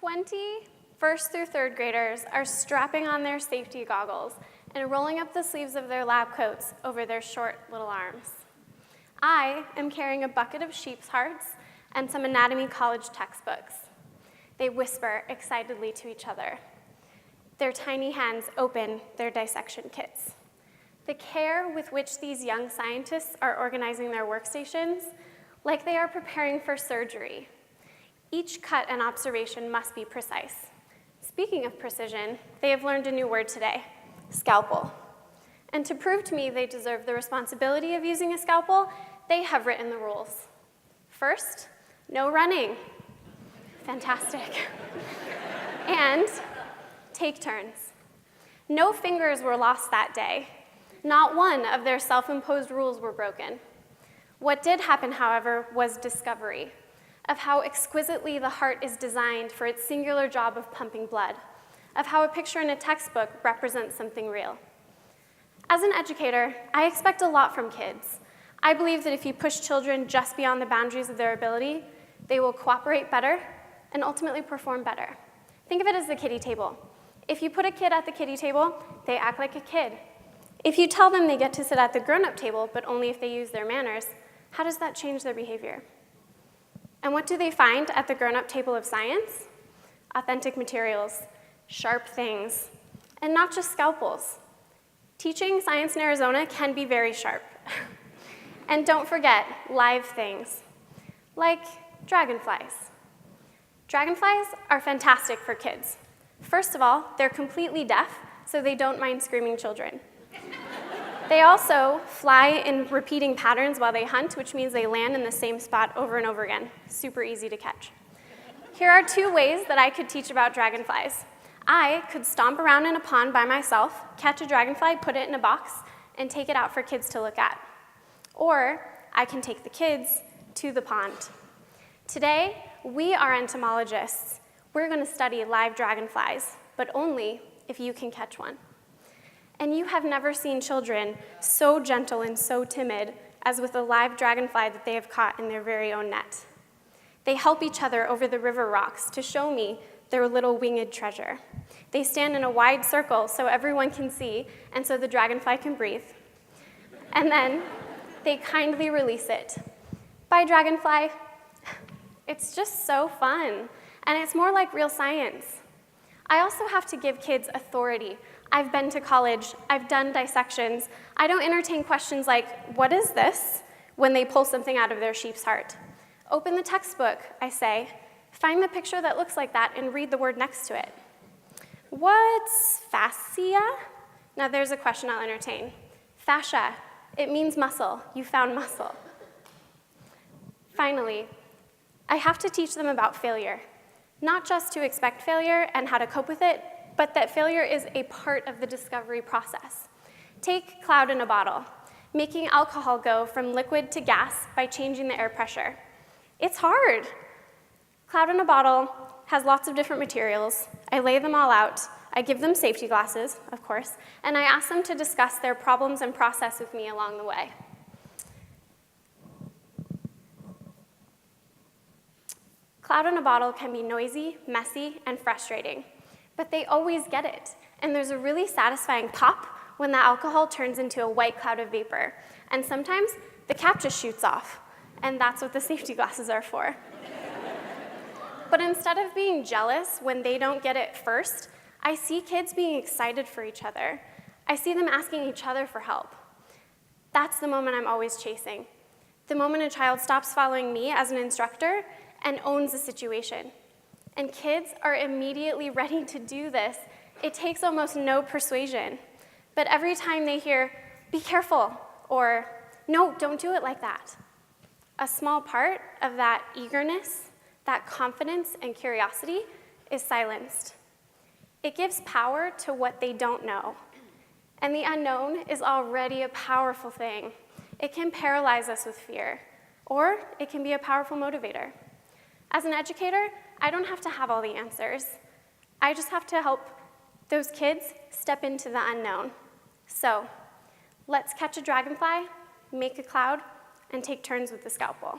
20 first through third graders are strapping on their safety goggles and rolling up the sleeves of their lab coats over their short little arms. I am carrying a bucket of sheep's hearts and some anatomy college textbooks. They whisper excitedly to each other. Their tiny hands open their dissection kits. The care with which these young scientists are organizing their workstations, like they are preparing for surgery. Each cut and observation must be precise. Speaking of precision, they have learned a new word today, scalpel. And to prove to me they deserve the responsibility of using a scalpel, they have written the rules. First, no running. Fantastic. And take turns. No fingers were lost that day. Not one of their self-imposed rules were broken. What did happen, however, was discovery of how exquisitely the heart is designed for its singular job of pumping blood, of how a picture in a textbook represents something real. As an educator, I expect a lot from kids. I believe that if you push children just beyond the boundaries of their ability, they will cooperate better and ultimately perform better. Think of it as the kiddie table. If you put a kid at the kiddie table, they act like a kid. If you tell them they get to sit at the grown-up table, but only if they use their manners, how does that change their behavior? And what do they find at the grown-up table of science? Authentic materials, sharp things, and not just scalpels. Teaching science in Arizona can be very sharp. And don't forget live things, like dragonflies. Dragonflies are fantastic for kids. First of all, they're completely deaf, so they don't mind screaming children. They also fly in repeating patterns while they hunt, which means they land in the same spot over and over again. Super easy to catch. Here are 2 ways that I could teach about dragonflies. I could stomp around in a pond by myself, catch a dragonfly, put it in a box, and take it out for kids to look at. Or I can take the kids to the pond. Today, we are entomologists. We're going to study live dragonflies, but only if you can catch one. And you have never seen children so gentle and so timid as with a live dragonfly that they have caught in their very own net. They help each other over the river rocks to show me their little winged treasure. They stand in a wide circle so everyone can see and so the dragonfly can breathe. And then they kindly release it. Bye, dragonfly. It's just so fun, and it's more like real science. I also have to give kids authority. I've been to college, I've done dissections. I don't entertain questions like, what is this, when they pull something out of their sheep's heart. Open the textbook, I say, find the picture that looks like that and read the word next to it. What's fascia? Now there's a question I'll entertain. Fascia, it means muscle. You found muscle. Finally, I have to teach them about failure. Not just to expect failure and how to cope with it, but that failure is a part of the discovery process. Take cloud in a bottle, making alcohol go from liquid to gas by changing the air pressure. It's hard. Cloud in a bottle has lots of different materials. I lay them all out. I give them safety glasses, of course, and I ask them to discuss their problems and process with me along the way. Cloud in a bottle can be noisy, messy, and frustrating, but they always get it. And there's a really satisfying pop when the alcohol turns into a white cloud of vapor. And sometimes the cap just shoots off, and that's what the safety glasses are for. But instead of being jealous when they don't get it first, I see kids being excited for each other. I see them asking each other for help. That's the moment I'm always chasing. The moment a child stops following me as an instructor and owns the situation. And kids are immediately ready to do this. It takes almost no persuasion. But every time they hear, be careful, or no, don't do it like that, a small part of that eagerness, that confidence and curiosity is silenced. It gives power to what they don't know. And the unknown is already a powerful thing. It can paralyze us with fear, or it can be a powerful motivator. As an educator, I don't have to have all the answers. I just have to help those kids step into the unknown. So let's catch a dragonfly, make a cloud, and take turns with the scalpel.